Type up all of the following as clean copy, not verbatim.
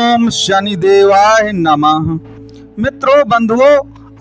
ओम शनिदेवाय नमः। मित्रों, बंधुओं,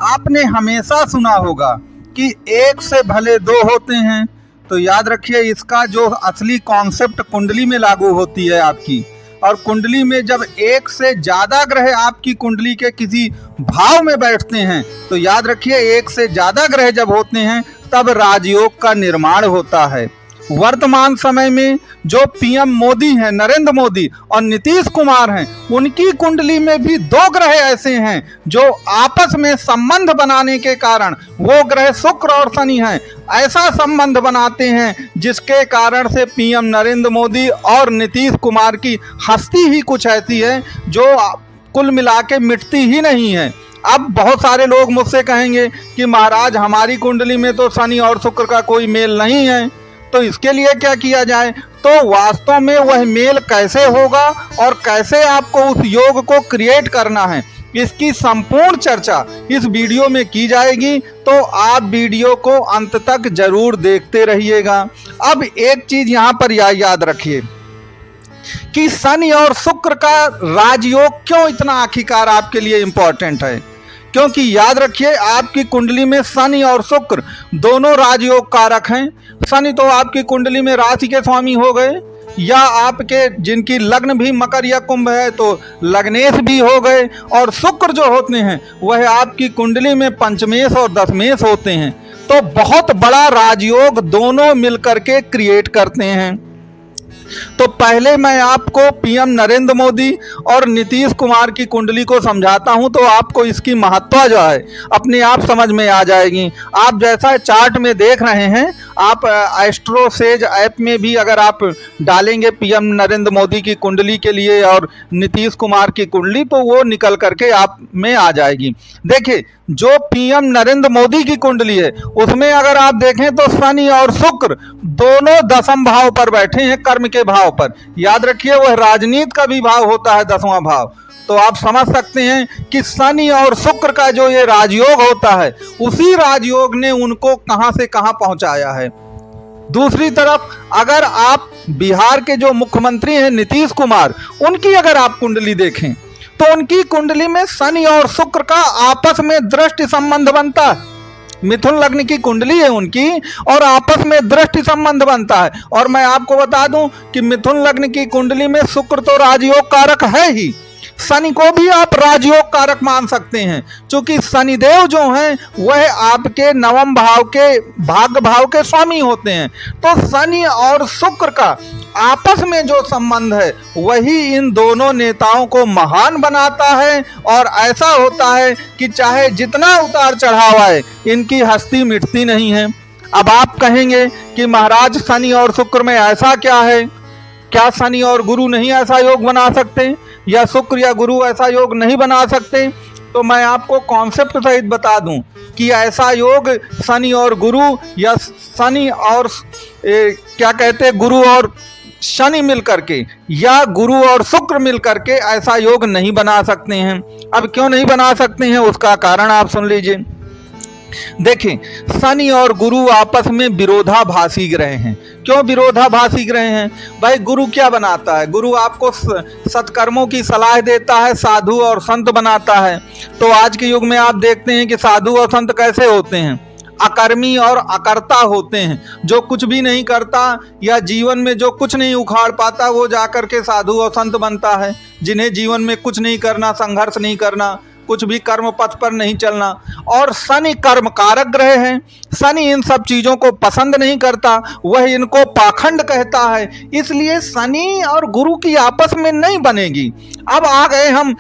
आपने हमेशा सुना होगा कि एक से भले दो होते हैं। तो याद रखिए, इसका जो असली कॉन्सेप्ट कुंडली में लागू होती है आपकी। और कुंडली में जब एक से ज़्यादा ग्रह आपकी कुंडली के किसी भाव में बैठते हैं, तो याद रखिए, एक से ज़्यादा ग्रह जब होते हैं तब राजयोग का निर्माण होता है। वर्तमान समय में जो पीएम मोदी हैं, नरेंद्र मोदी और नीतीश कुमार हैं, उनकी कुंडली में भी दो ग्रह ऐसे हैं जो आपस में संबंध बनाने के कारण, वो ग्रह शुक्र और शनि हैं, ऐसा संबंध बनाते हैं जिसके कारण से पीएम नरेंद्र मोदी और नीतीश कुमार की हस्ती ही कुछ ऐसी है जो कुल मिला के मिटती ही नहीं है। अब बहुत सारे लोग मुझसे कहेंगे कि महाराज, हमारी कुंडली में तो शनि और शुक्र का कोई मेल नहीं है, तो इसके लिए क्या किया जाए। तो वास्तव में वह मेल कैसे होगा और कैसे आपको उस योग को क्रिएट करना है, इसकी संपूर्ण चर्चा इस वीडियो में की जाएगी। तो आप वीडियो को अंत तक जरूर देखते रहिएगा। अब एक चीज यहाँ पर याद रखिए कि शनि और शुक्र का राजयोग क्यों इतना आखिरकार आपके लिए इंपॉर्टेंट है। क्योंकि याद रखिए, आपकी कुंडली में शनि और शुक्र दोनों राजयोग कारक हैं। शनि तो आपकी कुंडली में राशि के स्वामी हो गए, या आपके जिनकी लग्न भी मकर या कुंभ है तो लग्नेश भी हो गए, और शुक्र जो होते हैं वह आपकी कुंडली में पंचमेश और दशमेश होते हैं। तो बहुत बड़ा राजयोग दोनों मिलकर के क्रिएट करते हैं। तो पहले मैं आपको पीएम नरेंद्र मोदी और नीतीश कुमार की कुंडली को समझाता हूं, तो आपको इसकी महत्ता जो है अपने आप समझ में आ जाएगी। आप जैसा चार्ट में देख रहे हैं, आप एस्ट्रोसेज ऐप में भी अगर आप डालेंगे पीएम नरेंद्र मोदी की कुंडली के लिए और नीतीश कुमार की कुंडली, तो वो निकल करके आप में आ जाएगी। देखिए, जो पीएम नरेंद्र मोदी की कुंडली है उसमें अगर आप देखें तो शनि और शुक्र दोनों दसम भाव पर बैठे हैं, कर्म के भाव पर। याद रखिए, वह राजनीति का भी भाव होता है, 10वां भाव। तो आप समझ सकते हैं कि शनि और शुक्र का जो ये राजयोग होता है, उसी राजयोग ने उनको कहां से कहां पहुंचाया है। दूसरी तरफ अगर आप बिहार के जो मुख्यमंत्री हैं नीतीश कुमार, उनकी अगर आप कुंडली देखें तो उनकी कुंडली में शनि और शुक्र का आपस में दृष्टि संबंध बनता है। मिथुन लग्न की कुंडली है उनकी और आपस में दृष्टि संबंध बनता है। और मैं आपको बता दूं कि मिथुन लग्न की कुंडली में शुक्र तो राजयोग कारक है ही, शनि को भी आप राजयोग कारक मान सकते हैं, क्योंकि शनिदेव जो हैं वह आपके नवम भाव के भाग्य भाव के स्वामी होते हैं। तो शनि और शुक्र का आपस में जो संबंध है वही इन दोनों नेताओं को महान बनाता है। और ऐसा होता है कि चाहे जितना उतार चढ़ाव आए, इनकी हस्ती मिटती नहीं है। अब आप कहेंगे कि महाराज, शनि और शुक्र में ऐसा क्या है, क्या शनि और गुरु नहीं ऐसा योग बना सकते, या शुक्र या गुरु ऐसा योग नहीं बना सकते। तो मैं आपको कॉन्सेप्ट सहित बता दूं कि ऐसा योग शनि और गुरु, या शनि और क्या कहते हैं, गुरु और शनि मिलकर के, या गुरु और शुक्र मिलकर के ऐसा योग नहीं बना सकते हैं। अब क्यों नहीं बना सकते हैं, उसका कारण आप सुन लीजिए। देखें, शनि और गुरु आपस में विरोधाभासी ग्रह हैं। क्यों विरोधाभासी ग्रह हैं भाई? गुरु क्या बनाता है? गुरु आपको सत्कर्मों की सलाह देता है, साधु और संत बनाता है। तो आज के युग में आप देखते हैं कि साधु और संत कैसे होते हैं? अकर्मी और अकर्ता होते हैं। जो कुछ भी नहीं करता या जीवन में जो कुछ नहीं उखाड़ पाता, वो जाकर के साधु और संत बनता है। जिन्हें जीवन में कुछ नहीं करना, संघर्ष नहीं करना, कुछ भी कर्म पथ पर नहीं चलना। और शनि कर्म कारक ग्रह है। शनि इन सब चीजों को पसंद नहीं करता, वह इनको पाखंड कहता है। इसलिए शनि और गुरु की आपस में नहीं बनेगी। अब आ गए हम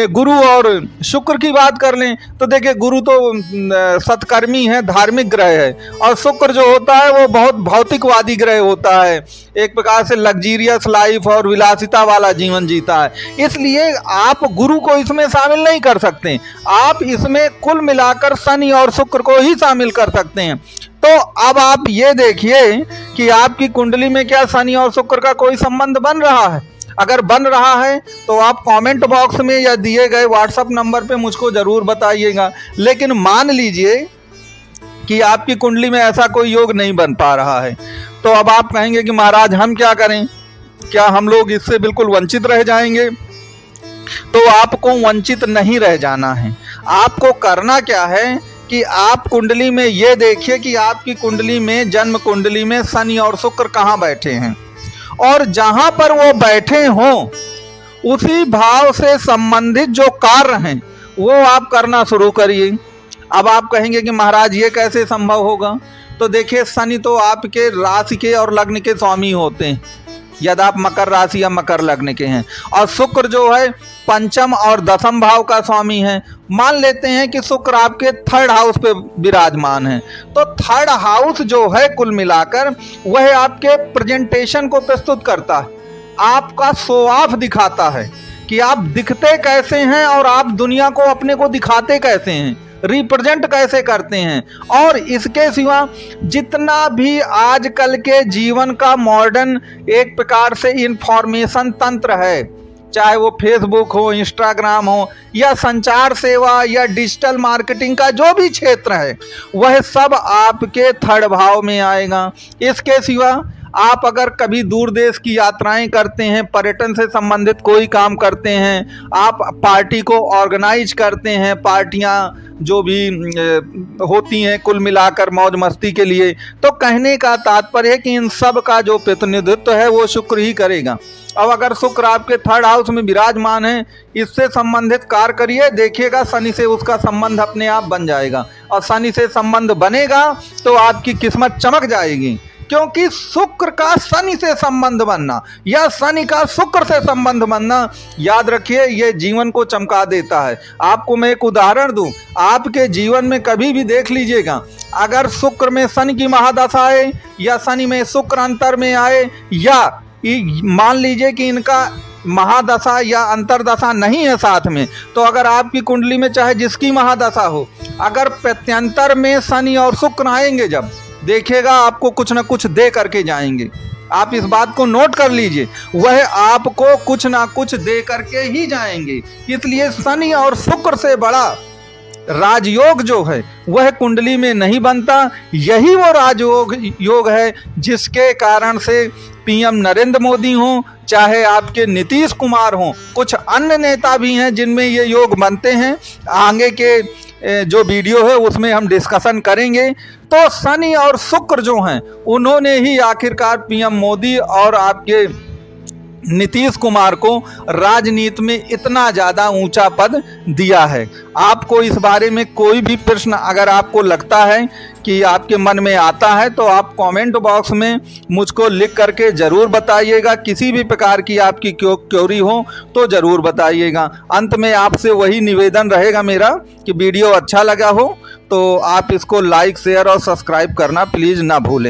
गुरु और शुक्र की बात कर लें तो देखिए, गुरु तो सत्कर्मी है, धार्मिक ग्रह है, और शुक्र जो होता है वो बहुत भौतिकवादी ग्रह होता है, एक प्रकार से लग्जीरियस लाइफ और विलासिता वाला जीवन जीता है। इसलिए आप गुरु को इसमें शामिल नहीं कर सकते। आप इसमें कुल मिलाकर शनि और शुक्र को ही शामिल कर सकते हैं। तो अब आप ये देखिए कि आपकी कुंडली में क्या शनि और शुक्र का कोई संबंध बन रहा है। अगर बन रहा है तो आप कमेंट बॉक्स में या दिए गए व्हाट्सएप नंबर पे मुझको जरूर बताइएगा। लेकिन मान लीजिए कि आपकी कुंडली में ऐसा कोई योग नहीं बन पा रहा है, तो अब आप कहेंगे कि महाराज, हम क्या करें, क्या हम लोग इससे बिल्कुल वंचित रह जाएंगे? तो आपको वंचित नहीं रह जाना है। आपको करना क्या है कि आप कुंडली में ये देखिए कि आपकी कुंडली में, जन्म कुंडली में शनि और शुक्र कहाँ बैठे हैं, और जहां पर वो बैठे हों उसी भाव से संबंधित जो कार्य हैं वो आप करना शुरू करिए। अब आप कहेंगे कि महाराज ये कैसे संभव होगा? तो देखिए, शनि तो आपके राशि के और लग्न के स्वामी होते हैं, यदि आप मकर राशि या मकर लग्न के हैं, और शुक्र जो है पंचम और दसम भाव का स्वामी है। मान लेते हैं कि शुक्र आपके थर्ड हाउस पे विराजमान है, तो थर्ड हाउस जो है कुल मिलाकर वह आपके प्रेजेंटेशन को प्रस्तुत करता है, आपका शो ऑफ दिखाता है कि आप दिखते कैसे हैं और आप दुनिया को अपने को दिखाते कैसे हैं, रिप्रेजेंट कैसे करते हैं। और इसके सिवा जितना भी आजकल के जीवन का मॉडर्न एक प्रकार से इंफॉर्मेशन तंत्र है, चाहे वो फेसबुक हो, इंस्टाग्राम हो, या संचार सेवा या डिजिटल मार्केटिंग का जो भी क्षेत्र है, वह सब आपके थर्ड भाव में आएगा। इसके सिवा आप अगर कभी दूर देश की यात्राएं करते हैं, पर्यटन से संबंधित कोई काम करते हैं, आप पार्टी को ऑर्गेनाइज करते हैं, पार्टियां जो भी होती हैं कुल मिलाकर मौज मस्ती के लिए, तो कहने का तात्पर्य है कि इन सब का जो प्रतिनिधित्व है वो शुक्र ही करेगा। अब अगर शुक्र आपके थर्ड हाउस में विराजमान है, इससे संबंधित कार्य करिए, देखिएगा शनि से उसका संबंध अपने आप बन जाएगा, और शनि से संबंध बनेगा तो आपकी किस्मत चमक जाएगी। क्योंकि शुक्र का शनि से संबंध बनना या शनि का शुक्र से संबंध बनना, याद रखिए, ये जीवन को चमका देता है। आपको मैं एक उदाहरण दूं, आपके जीवन में कभी भी देख लीजिएगा, अगर शुक्र में शनि की महादशा आए या शनि में शुक्र अंतर में आए, या मान लीजिए कि इनका महादशा या अंतरदशा नहीं है साथ में, तो अगर आपकी कुंडली में चाहे जिसकी महादशा हो, अगर प्रत्यंतर में शनि और शुक्र आएंगे, जब देखिएगा आपको कुछ ना कुछ दे करके जाएंगे। आप इस बात को नोट कर लीजिए, वह आपको कुछ ना कुछ दे करके ही जाएंगे। इसलिए शनि और शुक्र से बड़ा राजयोग जो है वह कुंडली में नहीं बनता। यही वो राजयोग है जिसके कारण से पीएम नरेंद्र मोदी हों, चाहे आपके नीतीश कुमार हों, कुछ अन्य नेता भी हैं जिनमें ये योग बनते हैं। आगे के जो वीडियो है उसमें हम डिस्कशन करेंगे। तो शनि और शुक्र जो हैं उन्होंने ही आखिरकार पीएम मोदी और आपके नीतीश कुमार को राजनीति में इतना ज़्यादा ऊंचा पद दिया है। आपको इस बारे में कोई भी प्रश्न अगर आपको लगता है कि आपके मन में आता है, तो आप कमेंट बॉक्स में मुझको लिख करके ज़रूर बताइएगा। किसी भी प्रकार की आपकी क्वेरी हो तो ज़रूर बताइएगा। अंत में आपसे वही निवेदन रहेगा मेरा कि वीडियो अच्छा लगा हो तो आप इसको लाइक, शेयर और सब्सक्राइब करना प्लीज़ ना भूलें।